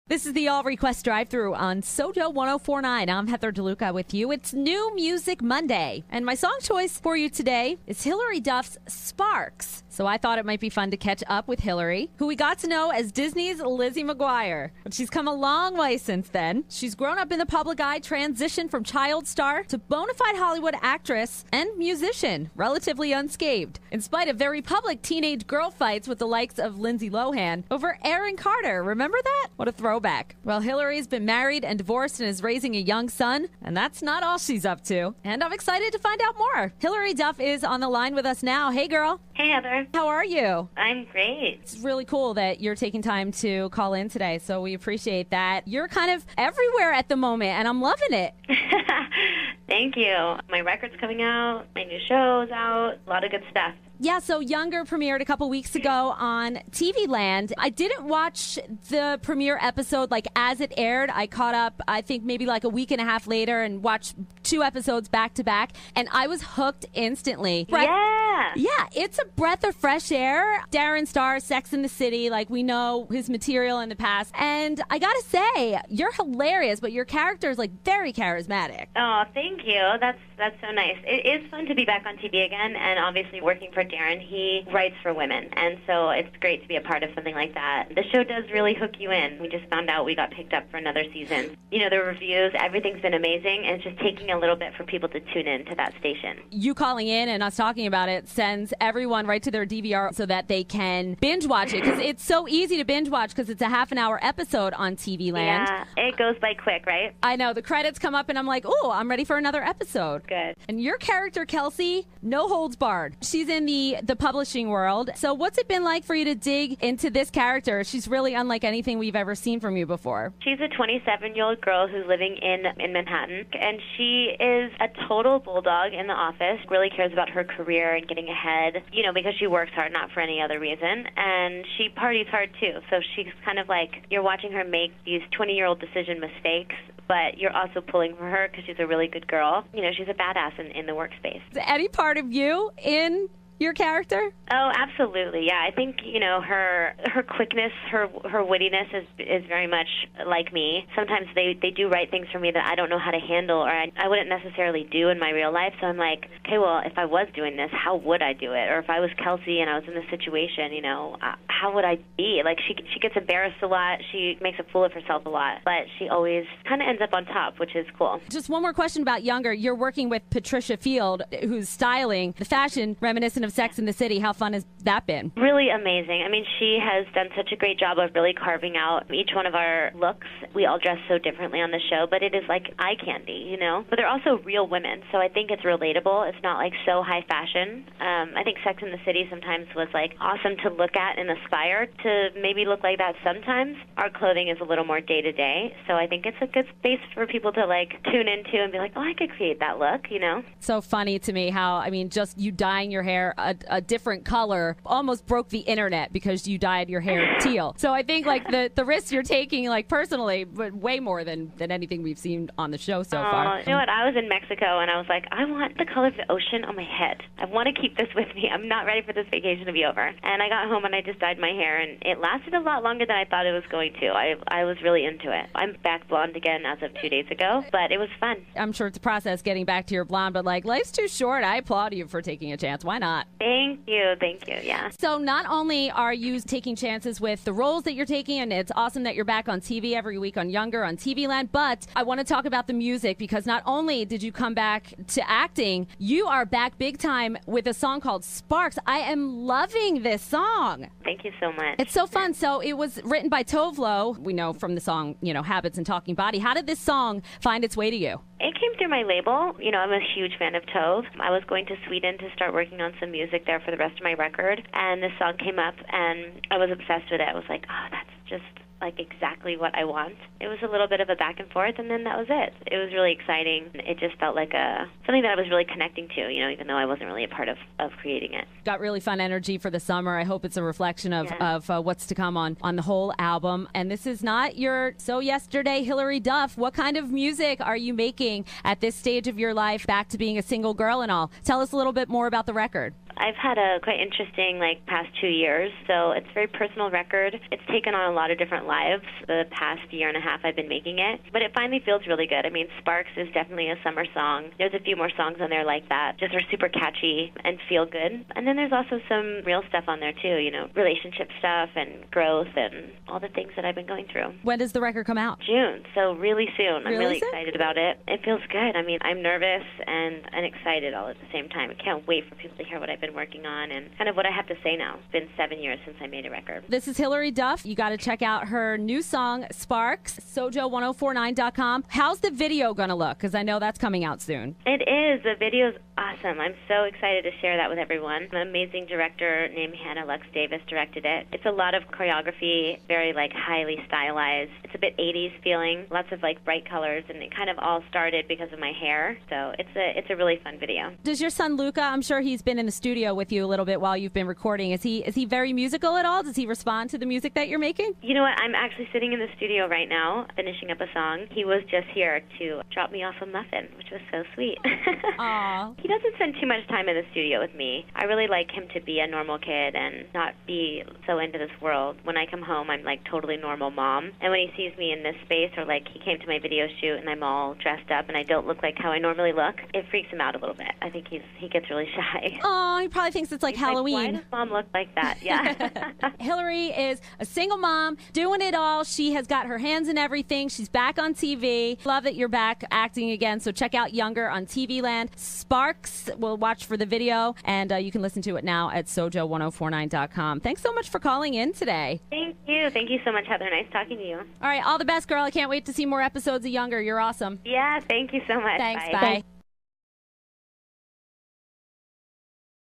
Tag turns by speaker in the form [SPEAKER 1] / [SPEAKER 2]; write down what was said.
[SPEAKER 1] This is the All Request Drive-Thru on SoJO 104.9. I'm Heather DeLuca with you. It's New Music Monday, and my song choice for you today is Hilary Duff's Sparks. So I thought it might be fun to catch up with Hilary, who we got to know as Disney's Lizzie McGuire. But she's come a long way since then. She's grown up in the public eye, transitioned from child star to bona fide Hollywood actress and musician, relatively unscathed, in spite of very public teenage girl fights with the likes of Lindsay Lohan over Aaron Carter. Remember that? What a throwback. Well, Hilary's been married and divorced and is raising a young son, and that's not all she's up to. And I'm excited to find out more. Hilary Duff is on the line with us now. Hey, girl.
[SPEAKER 2] Hey, Heather.
[SPEAKER 1] How are you?
[SPEAKER 2] I'm great.
[SPEAKER 1] It's really cool that you're taking time to call in today, so we appreciate that. You're kind of everywhere at the moment, and I'm loving it.
[SPEAKER 2] Thank you. My record's coming out, my new show's out, a lot of good stuff.
[SPEAKER 1] Yeah, so Younger premiered a couple weeks ago on TV Land. I didn't watch the premiere episode like as it aired. I caught up, I think maybe like a week and a half later and watched 2 episodes back to back, and I was hooked instantly. Yeah, it's a breath of fresh air. Darren Star, Sex and the City, like we know his material in the past. And I gotta say, you're hilarious, but your character is like very charismatic.
[SPEAKER 2] Oh, thank you. That's so nice. It is fun to be back on TV again, and obviously working for Darren. He writes for women, and so it's great to be a part of something like that. The show does really hook you in. We just found out we got picked up for another season. You know, the reviews, everything's been amazing, and it's just taking a little bit for people to tune in to that station.
[SPEAKER 1] You calling in and us talking about it sends everyone right to their DVR so that they can binge watch it, because it's so easy to binge watch because it's a half-an-hour episode on TV Land.
[SPEAKER 2] Yeah, it goes by quick, right?
[SPEAKER 1] I know. The credits come up and I'm like, oh, I'm ready for another episode.
[SPEAKER 2] Good.
[SPEAKER 1] And your character, Kelsey, no holds barred. She's in the publishing world. So what's it been like for you to dig into this character? She's really unlike anything we've ever seen from you before.
[SPEAKER 2] She's a 27-year-old girl who's living in Manhattan, and she is a total bulldog in the office, really cares about her career and getting ahead, you know, because she works hard, not for any other reason, and she parties hard too. So she's kind of like, you're watching her make these 20-year-old decision mistakes, but you're also pulling for her because she's a really good girl. You know, she's a badass in the workspace.
[SPEAKER 1] Is any part of you in your character?
[SPEAKER 2] Oh, absolutely. Yeah, I think, you know, her quickness, her wittiness is very much like me. Sometimes they do write things for me that I don't know how to handle, or I wouldn't necessarily do in my real life. So I'm like, okay, well, if I was doing this, how would I do it? Or if I was Kelsey and I was in this situation, you know, how would I be? Like, she gets embarrassed a lot. She makes a fool of herself a lot, but she always kind of ends up on top, which is cool.
[SPEAKER 1] Just one more question about Younger. You're working with Patricia Field, who's styling the fashion reminiscent of Sex and the City. How fun has that been?
[SPEAKER 2] Really amazing. I mean, she has done such a great job of really carving out each one of our looks. We all dress so differently on the show, but it is like eye candy, you know? But they're also real women, so I think it's relatable. It's not like so high fashion. I think Sex and the City sometimes was like awesome to look at and aspire to maybe look like that sometimes. Our clothing is a little more day-to-day, so I think it's a good space for people to like tune into and be like, oh, I could create that look, you know?
[SPEAKER 1] So funny to me how, I mean, just you dyeing your hair a different color almost broke the internet because you dyed your hair teal. So I think like the risks you're taking, like personally, but way more than anything we've seen on the show so far.
[SPEAKER 2] You know what? I was in Mexico and I was like, I want the color of the ocean on my head. I want to keep this with me. I'm not ready for this vacation to be over. And I got home and I just dyed my hair, and it lasted a lot longer than I thought it was going to. I was really into it. I'm back blonde again as of 2 days ago, but it was fun.
[SPEAKER 1] I'm sure it's a process getting back to your blonde, but like life's too short. I applaud you for taking a chance. Why not?
[SPEAKER 2] Thank you, yeah.
[SPEAKER 1] So not only are you taking chances with the roles that you're taking, and it's awesome that you're back on TV every week on Younger, on TV Land, but I want to talk about the music, because not only did you come back to acting, you are back big time with a song called Sparks. I am loving this song.
[SPEAKER 2] Thank you so much.
[SPEAKER 1] It's so fun. So it was written by Tovlo. We know from the song, you know, Habits and Talking Body. How did this song find its way to you?
[SPEAKER 2] It came through my label. You know, I'm a huge fan of Tove. I was going to Sweden to start working on some music there for the rest of my record, and this song came up, and I was obsessed with it. I was like, oh, that's just like exactly what I want. It was a little bit of a back and forth, and then that was it. It was really exciting. It just felt like something that I was really connecting to, you know, even though I wasn't really a part of creating it.
[SPEAKER 1] Got really fun energy for the summer. I hope it's a reflection of what's to come on the whole album. And this is not your So Yesterday Hilary Duff. What kind of music are you making at this stage of your life, back to being a single girl and all? Tell us a little bit more about the record.
[SPEAKER 2] I've had a quite interesting, past 2 years. So it's a very personal record. It's taken on a lot of different lives the past year and a half I've been making it. But it finally feels really good. I mean, Sparks is definitely a summer song. There's a few more songs on there like that. Just are super catchy and feel good. And then there's also some real stuff on there, too. Relationship stuff and growth and all the things that I've been going through.
[SPEAKER 1] When does the record come out?
[SPEAKER 2] June. So really soon. I'm really
[SPEAKER 1] soon?
[SPEAKER 2] excited about it. It feels good. I mean, I'm nervous and excited all at the same time. I can't wait for people to hear what I've been working on and kind of what I have to say now. It's been 7 years since I made a record.
[SPEAKER 1] This is Hilary Duff. You got to check out her new song, Sparks, SoJO1049.com. How's the video going to look? Because I know that's coming out soon.
[SPEAKER 2] It is. The video's awesome. I'm so excited to share that with everyone. An amazing director named Hannah Lux Davis directed it. It's a lot of choreography, very highly stylized. It's a bit 80s feeling, lots of bright colors, and it kind of all started because of my hair. So it's a really fun video.
[SPEAKER 1] Does your son Luca, I'm sure he's been in the studio with you a little bit while you've been recording. Is he very musical at all? Does he respond to the music that you're making?
[SPEAKER 2] You know what? I'm actually sitting in the studio right now, finishing up a song. He was just here to drop me off a muffin, which was so sweet.
[SPEAKER 1] Aww.
[SPEAKER 2] He doesn't spend too much time in the studio with me. I really like him to be a normal kid and not be so into this world. When I come home, I'm totally normal mom. And when he sees me in this space, or he came to my video shoot and I'm all dressed up and I don't look like how I normally look, it freaks him out a little bit. I think he gets really shy.
[SPEAKER 1] Oh, he probably thinks it's like Halloween.
[SPEAKER 2] Why does mom look like that? Yeah.
[SPEAKER 1] Hilary is a single mom, doing it all. She has got her hands in everything. She's back on TV. Love that you're back acting again. So check out Younger on TV Land. Sparks, we'll watch for the video, and you can listen to it now at SoJO1049.com. Thanks so much for calling in today.
[SPEAKER 2] Thank you. Thank you so much, Heather. Nice talking to you.
[SPEAKER 1] All right, all the best, girl. I can't wait to see more episodes of Younger. You're awesome.
[SPEAKER 2] Yeah, thank you so much.
[SPEAKER 1] Thanks.
[SPEAKER 2] Bye.
[SPEAKER 1] Bye.